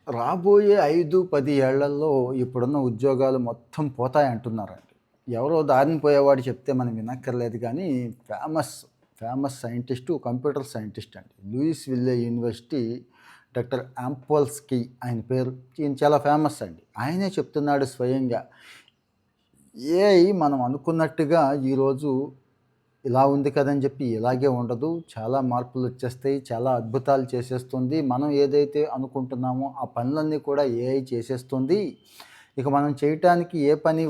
రాబోయే 5, 10 ఏళ్లలో ఇప్పుడున్న ఉద్యోగాలు మొత్తం పోతాయంటున్నారండి. ఎవరో దారిన పోయేవాడు చెప్తే మనం వినక్కర్లేదు కానీ ఫేమస్ సైంటిస్టు, కంప్యూటర్ సైంటిస్ట్ అండి. లూయిస్ విల్లే యూనివర్సిటీ డాక్టర్ యాంపోల్స్కీ ఆయన పేరు. ఈయన చాలా ఫేమస్ అండి. ఆయనే చెప్తున్నాడు స్వయంగా. ఏఐ మనం అనుకున్నట్టుగా ఈరోజు ఇలా ఉంది కదని చెప్పి ఇలాగే ఉండదు. చాలా మార్పులొచ్చేస్తాయి. చాలా అద్భుతాలు చేసేస్తుంది. మనం ఏదైతే అనుకుంటున్నామో ఆ పనులన్నీ కూడా ఏఐ చేసేస్తుంది. ఇక మనం చేయటానికి ఏ పని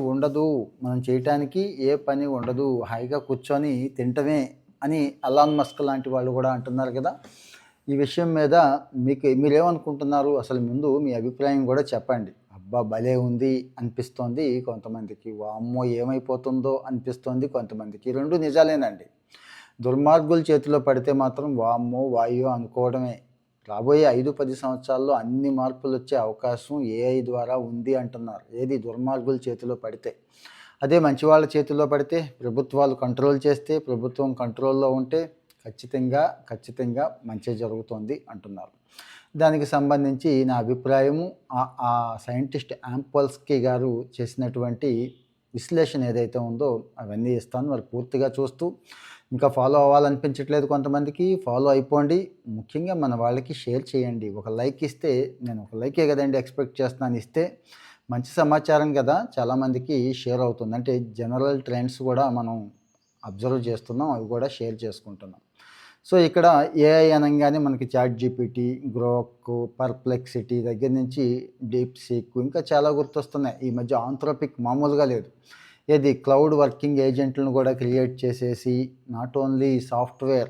ఉండదు. హాయిగా కూర్చొని తింటమే అని ఎలాన్ మస్క్ లాంటి వాళ్ళు కూడా అంటున్నారు కదా! ఈ విషయం మీద మీరేమనుకుంటున్నారు? అసలు ముందు మీ అభిప్రాయం కూడా చెప్పండి. అబ్బా! భలే ఉంది అనిపిస్తోంది కొంతమందికి. వామ్మో! ఏమైపోతుందో అనిపిస్తోంది కొంతమందికి. 2 నిజాలేనండి. దుర్మార్గుల చేతిలో పడితే మాత్రం వామ్మో! వాయ్యో! అనుకోవడమే. రాబోయే 5, 10 సంవత్సరాల్లో అన్ని మార్పులొచ్చే అవకాశం ఏఐ ద్వారా ఉంది అంటున్నారు. ఏది దుర్మార్గుల చేతిలో పడితే. అదే మంచివాళ్ళ చేతిలో పడితే, ప్రభుత్వాలు కంట్రోల్ చేస్తే, ప్రభుత్వం కంట్రోల్‌లో ఉంటే ఖచ్చితంగా మంచే జరుగుతోంది అంటున్నారు. దానికి సంబంధించి నా అభిప్రాయము ఆ సైంటిస్ట్ యాంపోల్స్కీ గారు చేసినటువంటి విశ్లేషణ ఏదైతే ఉందో అవన్నీ ఇస్తాను. మరి పూర్తిగా చూస్తూ ఇంకా ఫాలో అవ్వాలనిపించట్లేదు కొంతమందికి, ఫాలో అయిపోండి. ముఖ్యంగా మన వాళ్ళకి షేర్ చేయండి. ఒక లైక్ ఇస్తే, నేను ఒక లైకే కదండీ ఎక్స్పెక్ట్ చేస్తున్నాను, ఇస్తే మంచి సమాచారం కదా చాలామందికి షేర్ అవుతుంది. అంటే జనరల్ ట్రెండ్స్ కూడా మనం అబ్జర్వ్ చేస్తున్నాం, అవి కూడా షేర్ చేసుకుంటున్నాం. సో ఇక్కడ ఏఐ అనంగానే మనకి చాట్ జీపీటీ, గ్రోక్, పర్ప్లెక్సిటీ దగ్గర నుంచి డీప్ సీక్ ఇంకా చాలా గుర్తొస్తున్నాయి. ఈ మధ్య ఆంథ్రోపిక్ మామూలుగా లేదు. ఏది క్లౌడ్ వర్కింగ్ ఏజెంట్లను కూడా క్రియేట్ చేసేసి నాట్ ఓన్లీ సాఫ్ట్వేర్,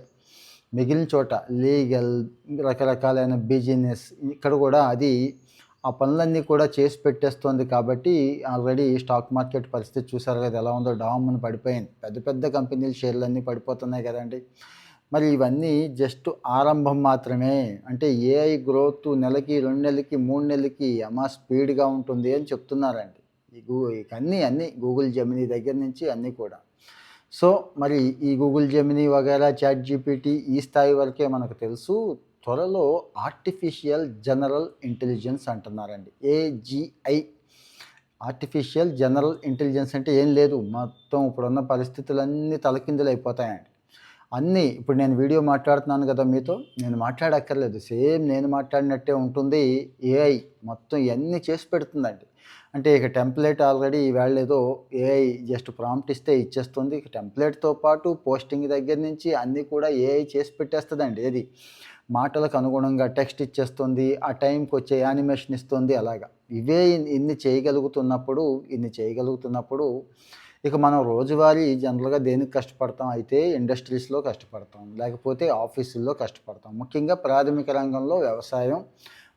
మిగిలిన చోట లీగల్, రకరకాలైన బిజినెస్, ఇక్కడ కూడా అది ఆ పనులన్నీ కూడా చేసి పెట్టేస్తోంది. కాబట్టి ఆల్రెడీ స్టాక్ మార్కెట్ పరిస్థితి చూసారు కదా ఎలా ఉందో, డామ్‌ని పడిపోయింది. పెద్ద పెద్ద కంపెనీల షేర్లన్నీ పడిపోతున్నాయి కదండీ! మరి ఇవన్నీ జస్ట్ ఆరంభం మాత్రమే. అంటే ఏఐ గ్రోత్ నెలకి, 2 నెలలకి, 3 నెలలకి స్పీడ్‌గా ఉంటుంది అని చెప్తున్నారండి. ఇక అన్నీ గూగుల్ జెమినీ దగ్గర నుంచి అన్నీ కూడా. సో మరి ఈ గూగుల్ జెమినీ వగైరా, చాట్ జీపీటీ ఈ స్థాయి వరకే మనకు తెలుసు. త్వరలో ఆర్టిఫిషియల్ జనరల్ ఇంటెలిజెన్స్ అంటున్నారండి. ఏజీఐ. ఆర్టిఫిషియల్ జనరల్ ఇంటెలిజెన్స్ అంటే ఏం లేదు, మొత్తం ఇప్పుడున్న పరిస్థితులన్నీ తలకిందులైపోతాయండి. ఇప్పుడు నేను వీడియో మాట్లాడుతున్నాను కదా మీతో, నేను మాట్లాడక్కర్లేదు, సేమ్ నేను మాట్లాడినట్టే ఉంటుంది ఏఐ. మొత్తం ఇవన్నీ చేసి పెడుతుందండి. అంటే ఇక టెంప్లేట్ ఆల్రెడీ ఈవేళ ఏఐ జస్ట్ ప్రాంప్ట్ ఇస్తే ఇచ్చేస్తుంది. ఇక టెంప్లేట్‌తో పాటు పోస్టింగ్ దగ్గర నుంచి అన్నీ కూడా ఏఐ చేసి పెట్టేస్తదండి. ఏది మాటలకు అనుగుణంగా టెక్స్ట్ ఇచ్చేస్తుంది, ఆ టైంకి వచ్చే యానిమేషన్ ఇస్తుంది అలాగా. ఇన్ని చేయగలుగుతున్నప్పుడు ఇక మనం రోజువారీ జనరల్‌గా దేనికి కష్టపడతాం అయితే ఇండస్ట్రీస్‌లో కష్టపడతాం, లేకపోతే ఆఫీసుల్లో కష్టపడతాం. ముఖ్యంగా ప్రాథమిక రంగంలో వ్యవసాయం,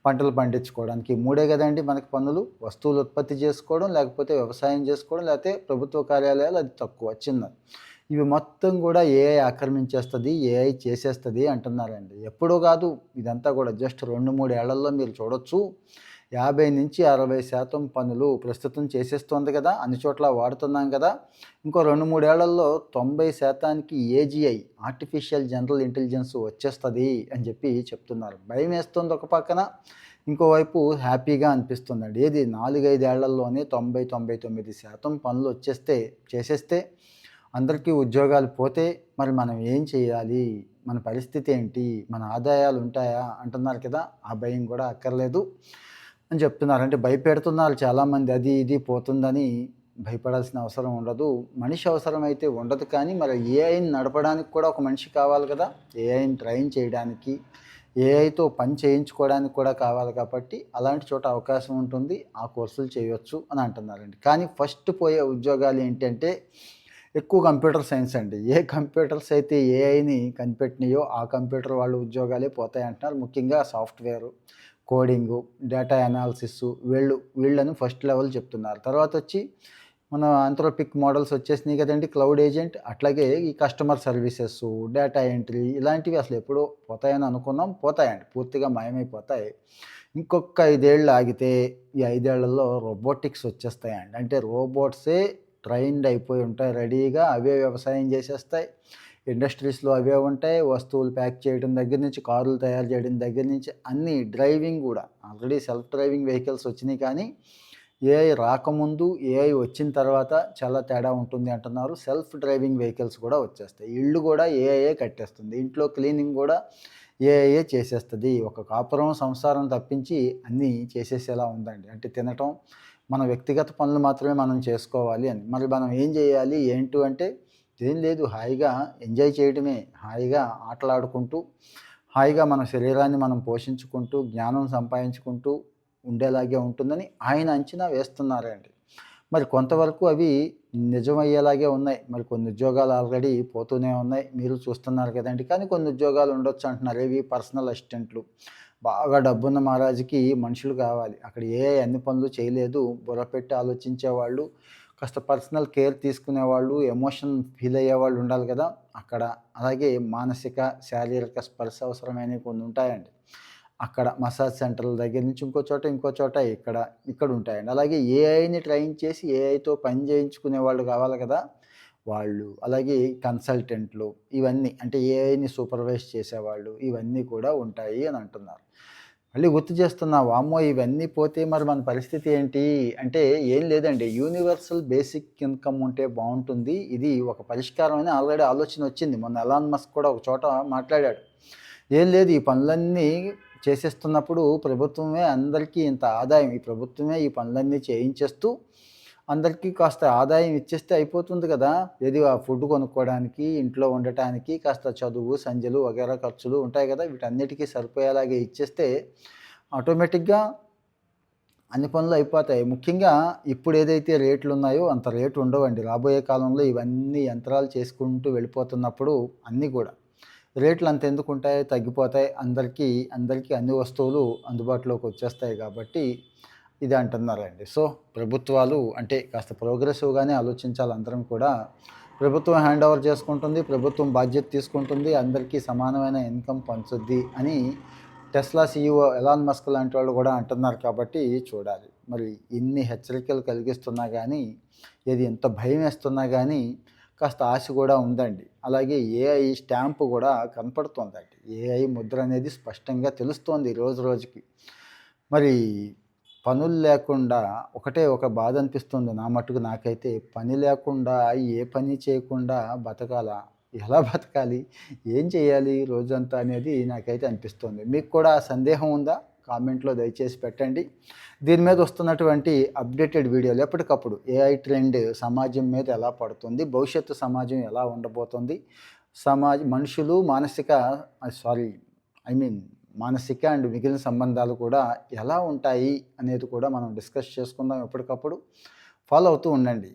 పంటలు పండించుకోవడానికి 3 కదండీ మనకి పనులు. వస్తువులు ఉత్పత్తి చేసుకోవడం, లేకపోతే వ్యవసాయం చేసుకోవడం, లేకపోతే ప్రభుత్వ కార్యాలయాలు అది తక్కువ, చిన్నది. ఇవి మొత్తం కూడా ఏఐ ఆక్రమించేస్తుంది, ఏఐ చేసేస్తుంది అంటున్నారండి. ఎప్పుడో కాదు, ఇదంతా కూడా జస్ట్ 2, 3 ఏళ్లలో మీరు చూడొచ్చు. 50-60% పనులు ప్రస్తుతం చేసేస్తోంది కదా, అన్ని చోట్ల వాడుతున్నాం కదా. ఇంకో 2, 3 ఏళ్లలో 90% ఏజీఐ, ఆర్టిఫిషియల్ జనరల్ ఇంటెలిజెన్స్ వచ్చేస్తుంది అని చెప్పి చెప్తున్నారు. భయం వేస్తుంది ఒక పక్కన, ఇంకోవైపు హ్యాపీగా అనిపిస్తుందండి. ఏది 4, 5 ఏళ్లలోనే 90-99% పనులు చేసేస్తే అందరికీ ఉద్యోగాలు పోతే మరి మనం ఏం చేయాలి? మన పరిస్థితి ఏంటి? మన ఆదాయాలు ఉంటాయా అంటున్నారు కదా. ఆ భయం కూడా అక్కర్లేదు అని చెప్తున్నారు. అంటే భయపెడుతున్నారు చాలామంది, అది ఇది పోతుందని. భయపడాల్సిన అవసరం ఉండదు. మనిషి అవసరమైతే ఉండదు, కానీ మరి ఏఐని నడపడానికి కూడా ఒక మనిషి కావాలి కదా. ఏఐని ట్రైన్ చేయడానికి, ఏఐతో పని చేయించుకోవడానికి కూడా కావాలి. కాబట్టి అలాంటి చోట అవకాశం ఉంటుంది, ఆ కోర్సులు చేయొచ్చు అని అంటున్నారండి. కానీ ఫస్ట్ పోయే ఉద్యోగాలు ఏంటంటే ఎక్కువ కంప్యూటర్ సైన్స్ అండి. ఏ కంప్యూటర్స్ అయితే ఏఐని కనిపెట్టినాయో ఆ కంప్యూటర్ వాళ్ళ ఉద్యోగాలే పోతాయంటున్నారు. ముఖ్యంగా సాఫ్ట్వేరు, కోడింగు, డేటా అనాలిసిస్సు, వీళ్ళని ఫస్ట్ లెవెల్ చెప్తున్నారు. తర్వాత వచ్చి మన ఆంథ్రోపిక్ మోడల్స్ వచ్చేసినాయి కదండి, క్లౌడ్ ఏజెంట్. అట్లాగే ఈ కస్టమర్ సర్వీసెస్సు, డేటా ఎంట్రీ ఇలాంటివి అసలు ఎప్పుడో పోతాయని అనుకున్నాం, పోతాయండి, పూర్తిగా మాయమైపోతాయి. ఇంకొక 5 ఏళ్ళు ఆగితే ఈ 5 ఏళ్లలో రోబోటిక్స్ వచ్చేస్తాయండి. అంటే రోబోట్సే ట్రైన్డ్ అయిపోయి ఉంటాయి రెడీగా, అవే వ్యవసాయం చేసేస్తాయి. ఇండస్ట్రీస్లో అవే ఉంటాయి. వస్తువులు ప్యాక్ చేయడం దగ్గర నుంచి, కార్లు తయారు చేయడం దగ్గర నుంచి అన్నీ, డ్రైవింగ్ కూడా ఆల్రెడీ సెల్ఫ్ డ్రైవింగ్ వెహికల్స్ వచ్చినాయి. కానీ ఏఐ రాకముందు, ఏఐ వచ్చిన తర్వాత చాలా తేడా ఉంటుంది అంటున్నారు. సెల్ఫ్ డ్రైవింగ్ వెహికల్స్ కూడా వచ్చేస్తాయి. ఇళ్ళు కూడా ఏఐఏ కట్టేస్తుంది. ఇంట్లో క్లీనింగ్ కూడా ఏఐఏ చేసేస్తుంది. ఒక కాపురం, సంసారం తప్పించి అన్నీ చేసేసేలా ఉందండి. అంటే తినటం, మన వ్యక్తిగత పనులు మాత్రమే మనం చేసుకోవాలి అని. మరి మనం ఏం చేయాలి ఏంటి అంటే ఏం లేదు, హాయిగా ఎంజాయ్ చేయడమే. హాయిగా ఆటలాడుకుంటూ, హాయిగా మన శరీరాన్ని మనం పోషించుకుంటూ, జ్ఞానం సంపాదించుకుంటూ ఉండేలాగే ఉంటుందని ఆయన అంచనా వేస్తున్నారండి. మరి కొంతవరకు అవి నిజమయ్యేలాగే ఉన్నాయి. మరి కొన్ని ఉద్యోగాలు ఆల్రెడీ పోతూనే ఉన్నాయి. మీరు చూస్తున్నారు కదండి. కానీ కొన్ని ఉద్యోగాలు ఉండొచ్చు అంటున్నారు. ఏవి? పర్సనల్ అసిస్టెంట్లు. బాగా డబ్బున్న మహారాజుకి మనుషులు కావాలి. అక్కడ అన్ని పనులు చేయలేదు. బుర్ర పెట్టి ఆలోచించేవాళ్ళు, కాస్త పర్సనల్ కేర్ తీసుకునేవాళ్ళు, ఎమోషన్ ఫీల్ అయ్యేవాళ్ళు ఉండాలి కదా అక్కడ. అలాగే మానసిక, శారీరక స్పర్శ అవసరమైనవి కొన్ని ఉంటాయండి. అక్కడ మసాజ్ సెంటర్ల దగ్గర నుంచి ఇంకో చోట ఇక్కడ ఉంటాయండి. అలాగే ఏఐని ట్రైన్ చేసి ఏఐతో పని చేయించుకునే వాళ్ళు కావాలి కదా వాళ్ళు. అలాగే కన్సల్టెంట్లు, ఇవన్నీ అంటే ఏఐని సూపర్వైజ్ చేసేవాళ్ళు, ఇవన్నీ కూడా ఉంటాయి అని అంటున్నారు. మళ్ళీ గుర్తు చేస్తున్నా, వామ్మో ఇవన్నీ పోతే మరి మన పరిస్థితి ఏంటి అంటే ఏం లేదండి. యూనివర్సల్ బేసిక్ ఇన్కమ్ ఉంటే బాగుంటుంది. ఇది ఒక పరిష్కారం అని ఆల్రెడీ ఆలోచన వచ్చింది. మొన్న ఎలాన్ మస్క్ కూడా ఒక చోట మాట్లాడాడు. ఏం లేదు, ఈ పనులన్నీ చేసేస్తున్నప్పుడు ప్రభుత్వమే అందరికీ ఇంత ఆదాయం, ఈ ప్రభుత్వమే ఈ పనులన్నీ చేయించేస్తూ అందరికీ కాస్త ఆదాయం ఇచ్చేస్తే అయిపోతుంది కదా. ఏది? ఆ ఫుడ్ కొనుక్కోవడానికి, ఇంట్లో ఉండటానికి, కాస్త చదువు, సంధ్యలు వగైరా ఖర్చులు ఉంటాయి కదా, వీటన్నిటికీ సరిపోయేలాగే ఇచ్చేస్తే ఆటోమేటిక్గా అన్ని పనులు అయిపోతాయి. ముఖ్యంగా ఇప్పుడు ఏదైతే రేట్లు ఉన్నాయో అంత రేటు ఉండవండి. రాబోయే కాలంలో ఇవన్నీ యంత్రాలు చేసుకుంటూ వెళ్ళిపోతున్నప్పుడు అన్నీ కూడా రేట్లు అంత ఎందుకు ఉంటాయి? తగ్గిపోతాయి. అందరికీ అన్ని వస్తువులు అందుబాటులోకి వచ్చేస్తాయి కాబట్టి ఇది అంటున్నారండి. సో ప్రభుత్వాలు అంటే కాస్త ప్రోగ్రెసివ్గానే ఆలోచించాలి. అందరం కూడా ప్రభుత్వం హ్యాండ్ ఓవర్ చేసుకుంటుంది, ప్రభుత్వం బాధ్యత తీసుకుంటుంది, అందరికీ సమానమైన ఇన్కమ్ పంచుద్ది అని టెస్లా సీఈఓ ఎలాన్ మస్క్ లాంటి వాళ్ళు కూడా అంటున్నారు. కాబట్టి చూడాలి. మరి ఇన్ని హెచ్చరికలు కలిగిస్తున్నా కానీ, ఏది ఎంత భయం వేస్తున్నా కానీ కాస్త ఆశ కూడా ఉందండి. అలాగే ఏఐ స్టాంపు కూడా కనపడుతోందండి. ఏఐ ముద్ర అనేది స్పష్టంగా తెలుస్తోంది రోజు రోజుకి. మరి పనులు లేకుండా ఒకటే ఒక బాధ అనిపిస్తుంది నా మట్టుకు నాకైతే. పని లేకుండా, ఏ పని చేయకుండా బతకాలా? ఎలా బతకాలి? ఏం చేయాలి రోజంతా అనేది నాకైతే అనిపిస్తుంది. మీకు కూడా సందేహం ఉందా? కామెంట్లో దయచేసి పెట్టండి. దీని మీద వస్తున్నటువంటి అప్డేటెడ్ వీడియోలు ఎప్పటికప్పుడు ఏఐ ట్రెండ్ సమాజం మీద ఎలా పడుతుంది, భవిష్యత్తు సమాజం ఎలా ఉండబోతుంది, మనుషులు మానసిక అండ్ మిగిలిన సంబంధాలు కూడా ఎలా ఉంటాయి అనేది కూడా మనం డిస్కస్ చేసుకుందాం. ఎప్పటికప్పుడు ఫాలో అవుతూ ఉండండి.